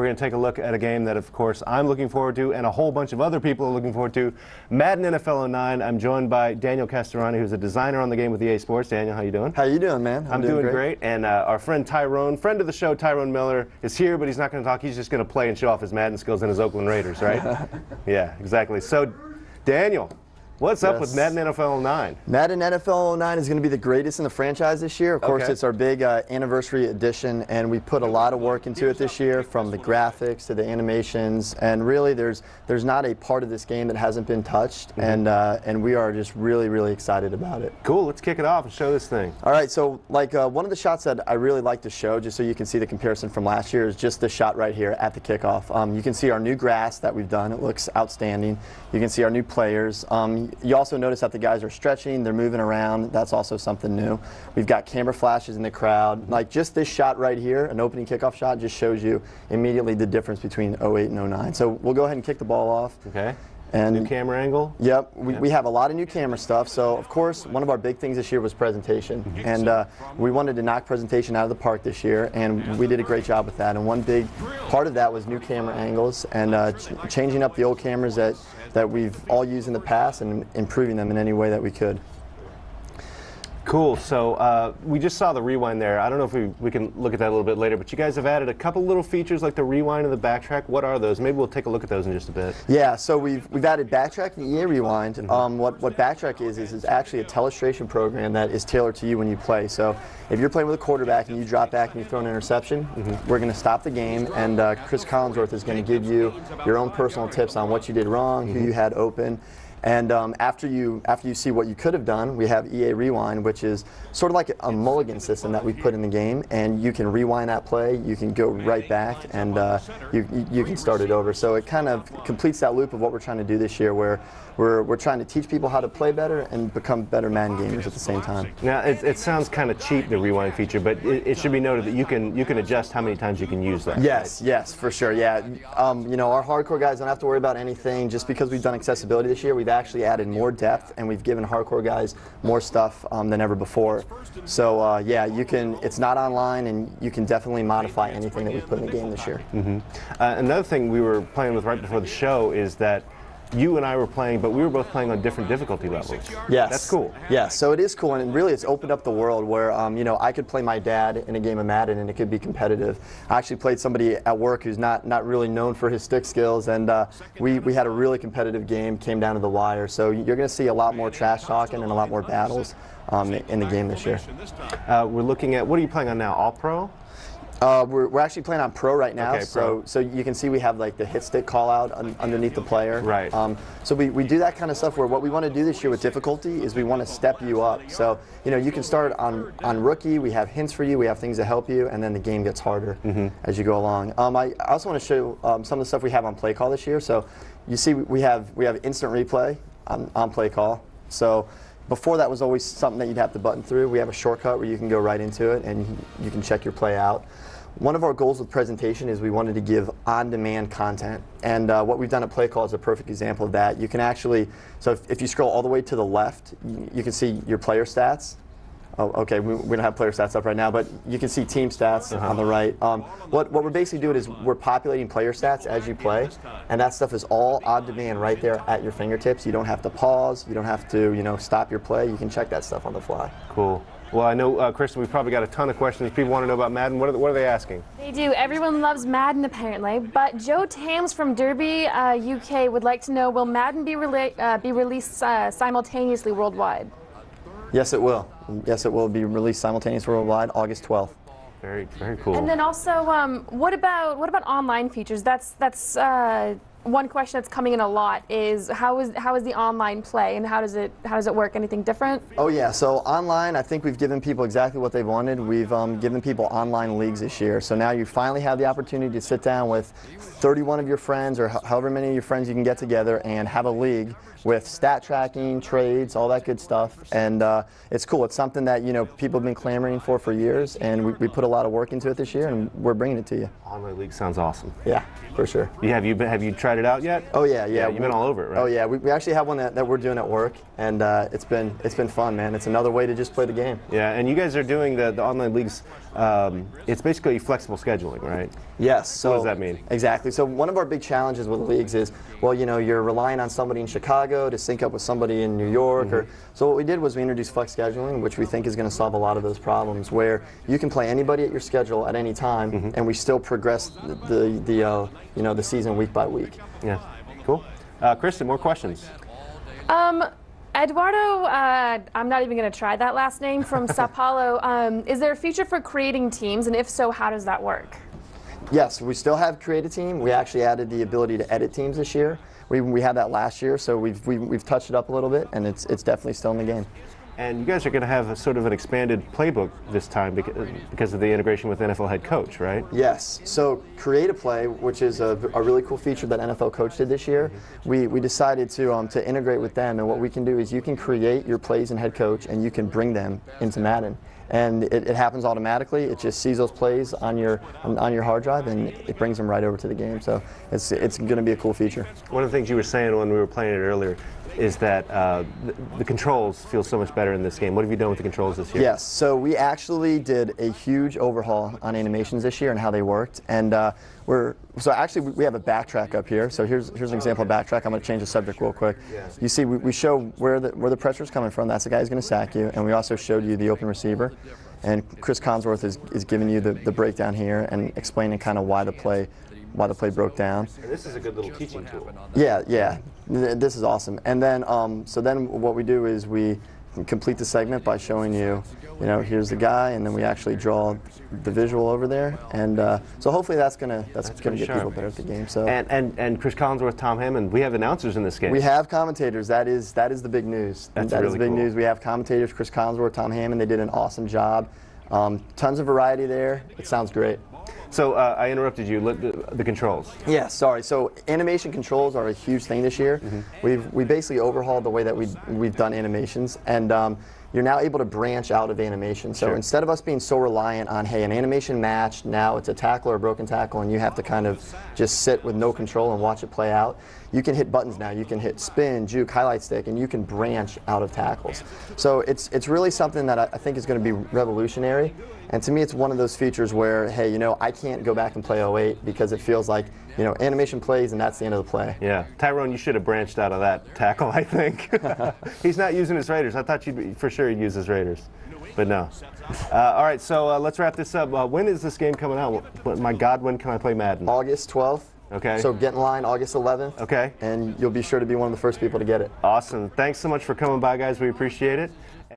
We're going to take a look at a game that, of course, I'm looking forward to and a whole bunch of other people are looking forward to, Madden NFL 09. I'm joined by Daniel Castorani, who's a designer on the game with EA Sports. Daniel, how you doing? How you doing, man? I'm doing great. And our friend Tyrone, friend of the show, Tyrone Miller, is here, but he's not going to talk. He's just going to play and show off his Madden skills in his Oakland Raiders, right? Yeah, exactly. So, Daniel, what's up with Madden NFL 09? Madden NFL 09 is going to be the greatest in the franchise this year. Of course, it's our big anniversary edition, and we put a lot of work into it this year, from the graphics to the animations. And really, there's not a part of this game that hasn't been touched, and we are just really excited about it. Cool. Let's kick it off and show this thing. All right. So, like one of the shots that I really like to show, just so you can see the comparison from last year, is just this shot right here at the kickoff. You can see our new grass that we've done. It looks outstanding. You can see our new players. You also notice that the guys are stretching, they're moving around. That's also something new. We've got camera flashes in the crowd. Like just this shot right here, an opening kickoff shot, just shows you immediately the difference between 08 and 09. So we'll go ahead and kick the ball off. Okay. And new camera angle? Yep. We have a lot of new camera stuff. So, of course, one of our big things this year was presentation. And we wanted to knock presentation out of the park this year, and we did a great job with that. And one big part of that was new camera angles and changing up the old cameras that we've all used in the past and improving them in any way that we could. Cool. So we just saw the rewind there. I don't know if we can look at that a little bit later, but you guys have added a couple little features like the rewind and the backtrack. What are those? Maybe we'll take a look at those in just a bit. Yeah, so we've added backtrack and EA rewind. What backtrack is actually a telestration program that is tailored to you when you play. So if you're playing with a quarterback and you drop back and you throw an interception, we're going to stop the game, and Chris Collinsworth is going to give you your own personal tips on what you did wrong, who you had open. And after you see what you could have done, we have EA Rewind, which is sort of like a mulligan system that we put in the game, and you can rewind that play, you can go right back, and you can start it over. So it kind of completes that loop of what we're trying to do this year, where we're trying to teach people how to play better and become better Madden gamers at the same time. Now it sounds kind of cheap, the rewind feature, but it should be noted that you can adjust how many times you can use that. Yes, right? Yes, for sure. Yeah, you know, our hardcore guys don't have to worry about anything. Just because we've done accessibility this year, we've actually added more depth, and we've given hardcore guys more stuff than ever before. So yeah, you can. It's not online, and you can definitely modify anything that we put in the game this year. Another thing we were playing with right before the show is that you and I were playing, but we were both playing on different difficulty levels. Yes. That's cool. Yes, so it is cool, and really it's opened up the world where, you know, I could play my dad in a game of Madden and it could be competitive. I actually played somebody at work who's not really known for his stick skills, and we had a really competitive game, came down to the wire. So you're going to see a lot more trash talking and a lot more battles in the game this year. We're looking at, what are you playing on now, All Pro? We're actually playing on Pro right now, okay, so you can see we have like the hit stick call out underneath the player. Right. So we do that kind of stuff where what we want to do this year with difficulty is we want to step you up. So you know, you can start on rookie, we have hints for you, we have things to help you, and then the game gets harder as you go along. I also want to show some of the stuff we have on play call this year. So you see we have instant replay on play call. So before that was always something that you'd have to button through. We have a shortcut where you can go right into it and you can check your play out. One of our goals with presentation is we wanted to give on-demand content, and what we've done at Play Call is a perfect example of that. You can actually, so if you scroll all the way to the left, you can see your player stats. Oh, okay, we don't have player stats up right now, but you can see team stats on the right. What we're basically doing is we're populating player stats as you play, and that stuff is all on demand right there at your fingertips. You don't have to pause, you don't have to stop your play. You can check that stuff on the fly. Cool. Well, I know, Kristen, we've probably got a ton of questions. People want to know about Madden. What are they asking? They do. Everyone loves Madden, apparently. But Joe Tams from Derby, UK, would like to know, will Madden be released simultaneously worldwide? Yes, it will. Yes, it will be released simultaneously worldwide, August 12th. Very, very cool. And then also, what about online features? That's one question that's coming in a lot is how is the online play, and how does it work? Anything different? Oh yeah, so online, I think we've given people exactly what they've wanted. We've given people online leagues this year. So now you finally have the opportunity to sit down with 31 of your friends, or however many of your friends you can get together, and have a league with stat tracking, trades, all that good stuff. And it's cool. It's something that people have been clamoring for years, and we put a lot of work into it this year, and we're bringing it to you. Online league sounds awesome. Yeah, for sure. Have you tried tried it out yet? Oh yeah. You've been all over it, right? Oh yeah, we actually have one that we're doing at work, and it's been fun, man. It's another way to just play the game. Yeah, and you guys are doing the online leagues. It's basically flexible scheduling, right? Yes. So what does that mean? Exactly. So one of our big challenges with leagues is, well, you're relying on somebody in Chicago to sync up with somebody in New York. So what we did was we introduced flex scheduling, which we think is going to solve a lot of those problems, where you can play anybody at your schedule at any time, and we still progress the season week by week. Yeah. Cool. Kristen, more questions? Eduardo, I'm not even going to try that last name, from Sao Paulo. Is there a feature for creating teams, and if so, how does that work? Yes, we still have create a team. We actually added the ability to edit teams this year. We had that last year, so we've touched it up a little bit, and it's definitely still in the game. And you guys are going to have a sort of an expanded playbook this time because of the integration with NFL head coach, right? Yes. So create a play, which is a really cool feature that NFL coach did this year. We decided to integrate with them, and what we can do is you can create your plays in head coach, and you can bring them into Madden. And it happens automatically. It just sees those plays on your hard drive, and it brings them right over to the game. So it's going to be a cool feature. One of the things you were saying when we were playing it earlier is that the controls feel so much better in this game. What have you done with the controls this year? Yes, so we actually did a huge overhaul on animations this year and how they worked. And we have a backtrack up here. So here's an example of backtrack. I'm going to change the subject real quick. You see, we show where the pressure is coming from. That's the guy who's going to sack you. And we also showed you the open receiver. And Chris Collinsworth is giving you the breakdown here and explaining kind of why the play broke down. And this is a good little teaching tool. Yeah. This is awesome. And then, so then what we do is we complete the segment by showing you, here's the guy, and then we actually draw the visual over there. And so hopefully that's gonna get people better at the game. So and Chris Collinsworth, Tom Hammond, we have announcers in this game. We have commentators. That is the big news. That's that really is the big cool news. We have commentators. Chris Collinsworth, Tom Hammond. They did an awesome job. Tons of variety there. It sounds great. So I interrupted you. The controls. Yeah, sorry. So animation controls are a huge thing this year. We basically overhauled the way that we've done animations, and you're now able to branch out of animation. So instead of us being so reliant on, hey, an animation match, now it's a tackle or a broken tackle, and you have to kind of just sit with no control and watch it play out. You can hit buttons now. You can hit spin, juke, highlight stick, and you can branch out of tackles. So it's really something that I think is going to be revolutionary. And to me, it's one of those features where, hey, I can't go back and play 08 because it feels like, animation plays and that's the end of the play. Yeah. Tyrone, you should have branched out of that tackle, I think. He's not using his Raiders. I thought for sure he'd use his Raiders. But no. All right, so let's wrap this up. When is this game coming out? My God, when can I play Madden? August 12th. Okay. So get in line August 11th. Okay. And you'll be sure to be one of the first people to get it. Awesome. Thanks so much for coming by, guys. We appreciate it.